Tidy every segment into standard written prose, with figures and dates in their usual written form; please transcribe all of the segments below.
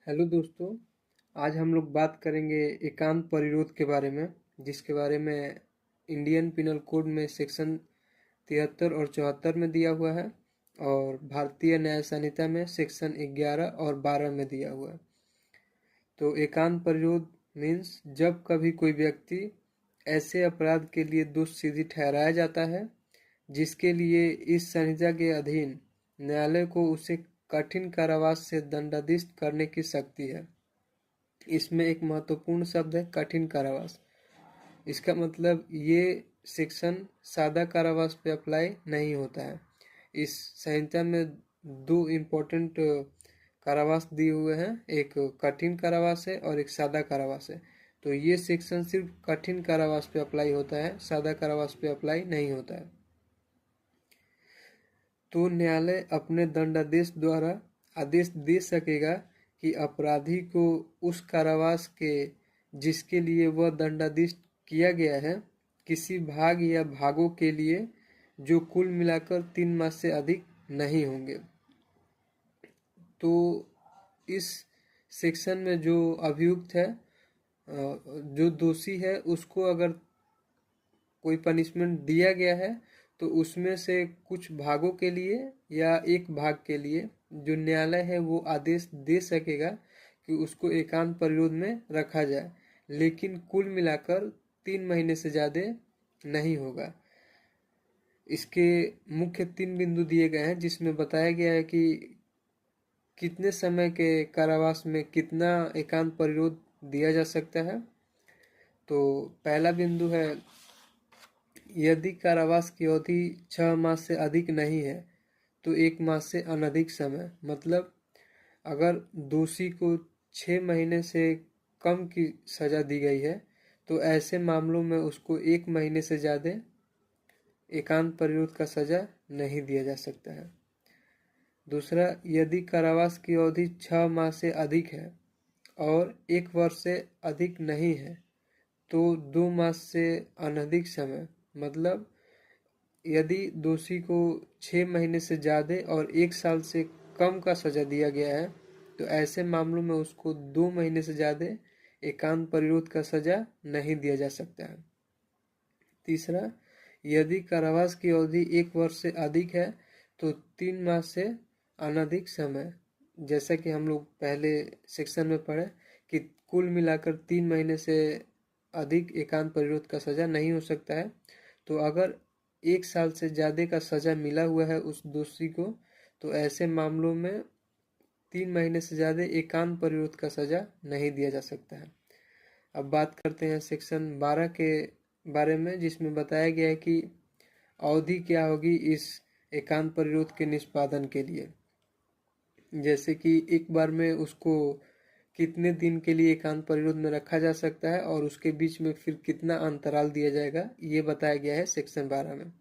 Hello दोस्तों। आज हम लोग बात करेंगे एकांत परिरोध के बारे में, जिसके बारे में इंडियन पिनल कोड में सेक्शन 73 और 74 में दिया हुआ है और भारतीय न्याय संहिता में सेक्शन 11 और 12 में दिया हुआ है। तो एकांत परिरोध मीन्स जब कभी कोई व्यक्ति ऐसे अपराध के लिए दोषसिद्धि ठहराया जाता है जिसके लिए इस संहिता के अधीन न्यायालय को उसे कठिन कारावास से दंडादेश करने की शक्ति है। इसमें एक महत्वपूर्ण शब्द है कठिन कारावास। इसका मतलब ये सेक्शन सादा कारावास पे अप्लाई नहीं होता है। इस संहिता में दो इम्पोर्टेंट कारावास दिए हुए हैं, एक कठिन कारावास है और एक सादा कारावास है। तो ये सेक्शन सिर्फ कठिन कारावास पे अप्लाई होता है, सादा कारावास पे अप्लाई नहीं होता है। तो न्यायालय अपने दंडादेश द्वारा आदेश दे सकेगा कि अपराधी को उस कारावास के जिसके लिए वह दंडादेश किया गया है किसी भाग या भागों के लिए जो कुल मिलाकर 3 माह से अधिक नहीं होंगे। तो इस सेक्शन में जो अभियुक्त है, जो दोषी है, उसको अगर कोई पनिशमेंट दिया गया है तो उसमें से कुछ भागों के लिए या एक भाग के लिए जो न्यायालय है वो आदेश दे सकेगा कि उसको एकांत परिरोध में रखा जाए, लेकिन कुल मिलाकर 3 महीने से ज़्यादा नहीं होगा। इसके मुख्य 3 बिंदु दिए गए हैं, जिसमें बताया गया है कि कितने समय के कारावास में कितना एकांत परिरोध दिया जा सकता है। तो पहला बिंदु है, यदि कारावास की अवधि 6 माह से अधिक नहीं है तो 1 माह से अनधिक समय, मतलब अगर दोषी को 6 महीने से कम की सज़ा दी गई है तो ऐसे मामलों में उसको 1 महीने से ज़्यादा एकांत परिरोध का सज़ा नहीं दिया जा सकता है। दूसरा, यदि कारावास की अवधि 6 माह से अधिक है और 1 वर्ष से अधिक नहीं है तो 2 माह से अनधिक समय, मतलब यदि दोषी को 6 महीने से ज़्यादा और 1 साल से कम का सज़ा दिया गया है तो ऐसे मामलों में उसको 2 महीने से ज़्यादा एकांत परिरोध का सज़ा नहीं दिया जा सकता है। तीसरा, यदि कारावास की अवधि 1 वर्ष से अधिक है तो 3 माह से अनधिक समय, जैसा कि हम लोग पहले सेक्शन में पढ़े कि कुल मिलाकर 3 महीने से अधिक एकांत परिरोध का सज़ा नहीं हो सकता है। तो अगर 1 साल से ज़्यादा का सज़ा मिला हुआ है उस दोषी को तो ऐसे मामलों में 3 महीने से ज़्यादा एकांत परिरोध का सज़ा नहीं दिया जा सकता है। अब बात करते हैं सेक्शन 12 के बारे में, जिसमें बताया गया है कि अवधि क्या होगी इस एकांत परिरोध के निष्पादन के लिए। जैसे कि एक बार में उसको कितने दिन के लिए एकांत परिरोध में रखा जा सकता है और उसके बीच में फिर कितना अंतराल दिया जाएगा, ये बताया गया है सेक्शन 12 में।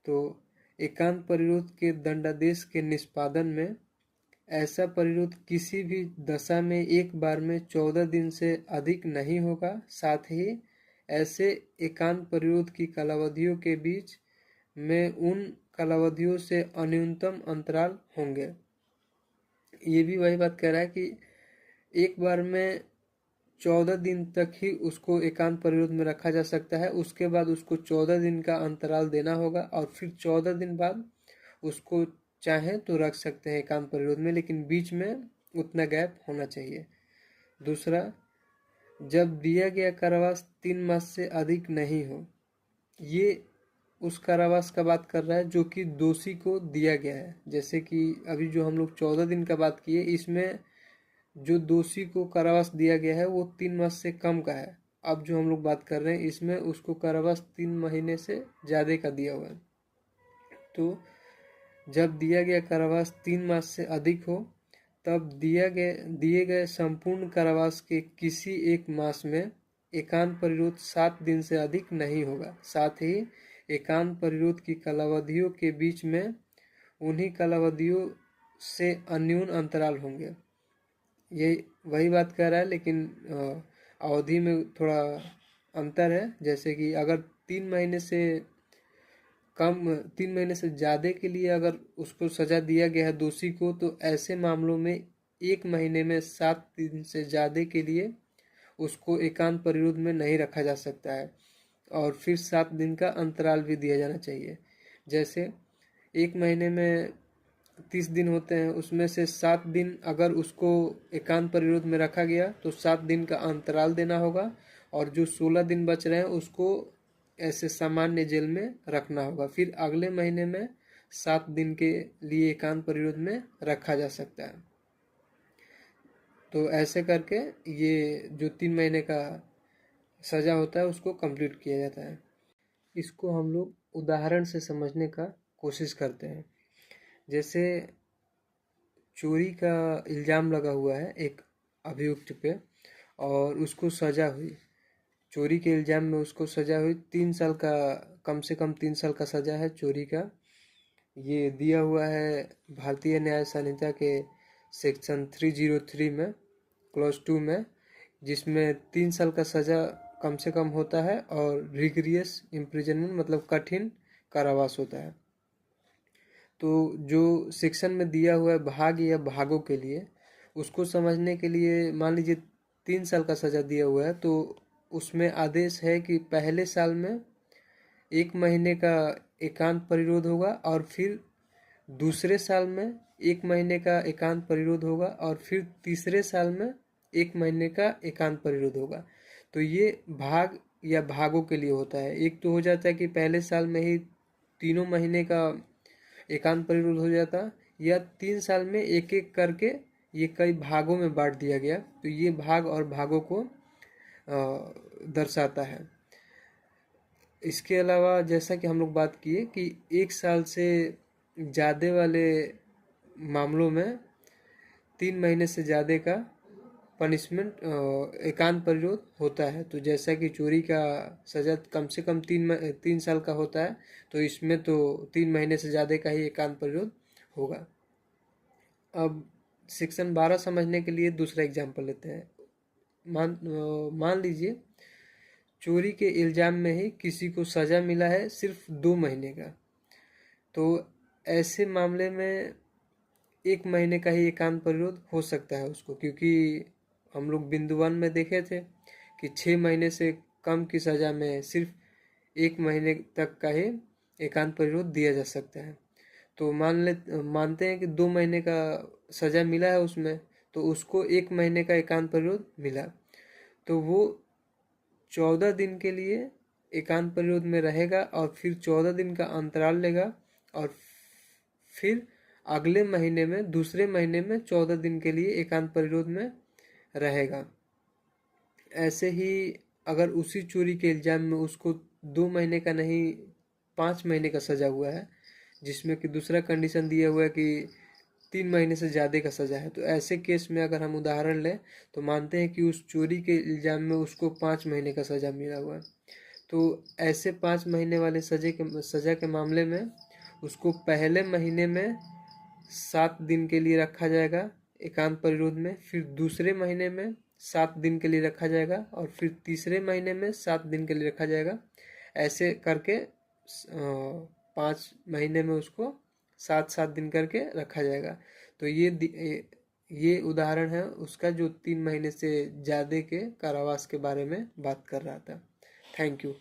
तो एकांत परिरोध के दंडादेश के निष्पादन में ऐसा परिरोध किसी भी दशा में एक बार में 14 दिन से अधिक नहीं होगा। साथ ही ऐसे एकांत परिरोध की कालावधियों के बीच में उन कालावधियों से अन्यूनतम अंतराल होंगे। ये भी वही बात कह रहा है कि एक बार में 14 दिन तक ही उसको एकांत परिरोध में रखा जा सकता है, उसके बाद उसको 14 दिन का अंतराल देना होगा और फिर 14 दिन बाद उसको चाहे तो रख सकते हैं एकांत परिरोध में, लेकिन बीच में उतना गैप होना चाहिए। दूसरा, जब दिया गया कारावास 3 माह से अधिक नहीं हो, ये उस कारावास का बात कर रहा है जो कि दोषी को दिया गया है। जैसे कि अभी जो हम लोग 14 दिन का बात किए, इसमें जो दोषी को कारावास दिया गया है वो 3 माह से कम का है। अब जो हम लोग बात कर रहे हैं इसमें उसको कारावास 3 महीने से ज़्यादा का दिया हुआ है। तो जब दिया गया कारावास 3 माह से अधिक हो तब दिए गए संपूर्ण कारावास के किसी एक मास में एकांत परिरोध 7 दिन से अधिक नहीं होगा। साथ ही एकांत परिरोध की कालावधियों के बीच में उन्हीं कालावधियों से अन्यून अंतराल होंगे। ये वही बात कह रहा है, लेकिन अवधि में थोड़ा अंतर है। जैसे कि अगर 3 महीने से कम 3 महीने से ज़्यादा के लिए अगर उसको सज़ा दिया गया है दोषी को, तो ऐसे मामलों में 1 महीने में 7 दिन से ज़्यादा के लिए उसको एकांत परिरोध में नहीं रखा जा सकता है, और फिर 7 दिन का अंतराल भी दिया जाना चाहिए। जैसे 1 महीने में 30 दिन होते हैं, उसमें से 7 दिन अगर उसको एकांत परिरोध में रखा गया तो 7 दिन का अंतराल देना होगा, और जो 16 दिन बच रहे हैं उसको ऐसे सामान्य जेल में रखना होगा। फिर अगले महीने में 7 दिन के लिए एकांत परिरोध में रखा जा सकता है। तो ऐसे करके ये जो 3 महीने का सज़ा होता है उसको कंप्लीट किया जाता है। इसको हम लोग उदाहरण से समझने का कोशिश करते हैं। जैसे चोरी का इल्ज़ाम लगा हुआ है एक अभियुक्त पे, और उसको सज़ा हुई, चोरी के इल्ज़ाम में उसको सज़ा हुई 3 साल का, कम से कम 3 साल का सज़ा है चोरी का। ये दिया हुआ है भारतीय न्याय संहिता के सेक्शन 303 में क्लॉज 2 में, जिसमें 3 साल का सज़ा कम से कम होता है और रिग्रियस इम्प्रिजनमेंट मतलब कठिन कारावास होता है। तो जो सेक्शन में दिया हुआ है भाग या भागों के लिए, उसको समझने के लिए मान लीजिए 3 साल का सज़ा दिया हुआ है, तो उसमें आदेश है कि पहले साल में 1 महीने का एकांत परिरोध होगा, और फिर दूसरे साल में 1 महीने का एकांत परिरोध होगा, और फिर तीसरे साल में 1 महीने का एकांत परिरोध होगा। तो ये भाग या भागों के लिए होता है। एक तो हो जाता है कि पहले साल में ही 3 महीने का एकांत परिरोध हो जाता, या 3 साल में एक एक करके ये कई भागों में बांट दिया गया, तो ये भाग और भागों को दर्शाता है। इसके अलावा जैसा कि हम लोग बात किए कि 1 साल से ज़्यादा वाले मामलों में 3 महीने से ज़्यादा का पनिशमेंट एकांत परिरोध होता है। तो जैसा कि चोरी का सज़ा कम से कम 3 साल का होता है, तो इसमें तो 3 महीने से ज़्यादा का ही एकांत परिरोध होगा। अब सेक्शन 12 समझने के लिए दूसरा एग्जाम्पल लेते हैं। मान लीजिए चोरी के इल्ज़ाम में ही किसी को सज़ा मिला है सिर्फ 2 महीने का, तो ऐसे मामले में 1 महीने का ही एकांत परिरोध हो सकता है उसको, क्योंकि हम लोग बिंदु 1 में देखे थे कि 6 महीने से कम की सज़ा में सिर्फ 1 महीने तक का ही एकांत परिरोध दिया जा सकता है। तो मानते हैं कि 2 महीने का सज़ा मिला है उसमें, तो उसको 1 महीने का एकांत परिरोध मिला, तो वो 14 दिन के लिए एकांत परिरोध में रहेगा, और फिर 14 दिन का अंतराल लेगा, और फिर अगले महीने में दूसरे महीने में 14 दिन के लिए एकांत परिरोध में रहेगा। ऐसे ही अगर उसी चोरी के इल्ज़ाम में उसको 2 महीने का नहीं 5 महीने का सज़ा हुआ है, जिसमें कि दूसरा कंडीशन दिया हुआ है कि 3 महीने से ज़्यादा का सज़ा है, तो ऐसे केस में अगर हम उदाहरण लें तो मानते हैं कि उस चोरी के इल्ज़ाम में उसको 5 महीने का सज़ा मिला हुआ है, तो ऐसे 5 महीने वाले सज़ा के मामले में उसको पहले महीने में 7 दिन के लिए रखा जाएगा एकांत परिरोध में, फिर दूसरे महीने में 7 दिन के लिए रखा जाएगा, और फिर तीसरे महीने में 7 दिन के लिए रखा जाएगा। ऐसे करके 5 महीने में उसको 7-7 दिन करके रखा जाएगा। तो ये उदाहरण है उसका जो 3 महीने से ज़्यादा के कारावास के बारे में बात कर रहा था। Thank you.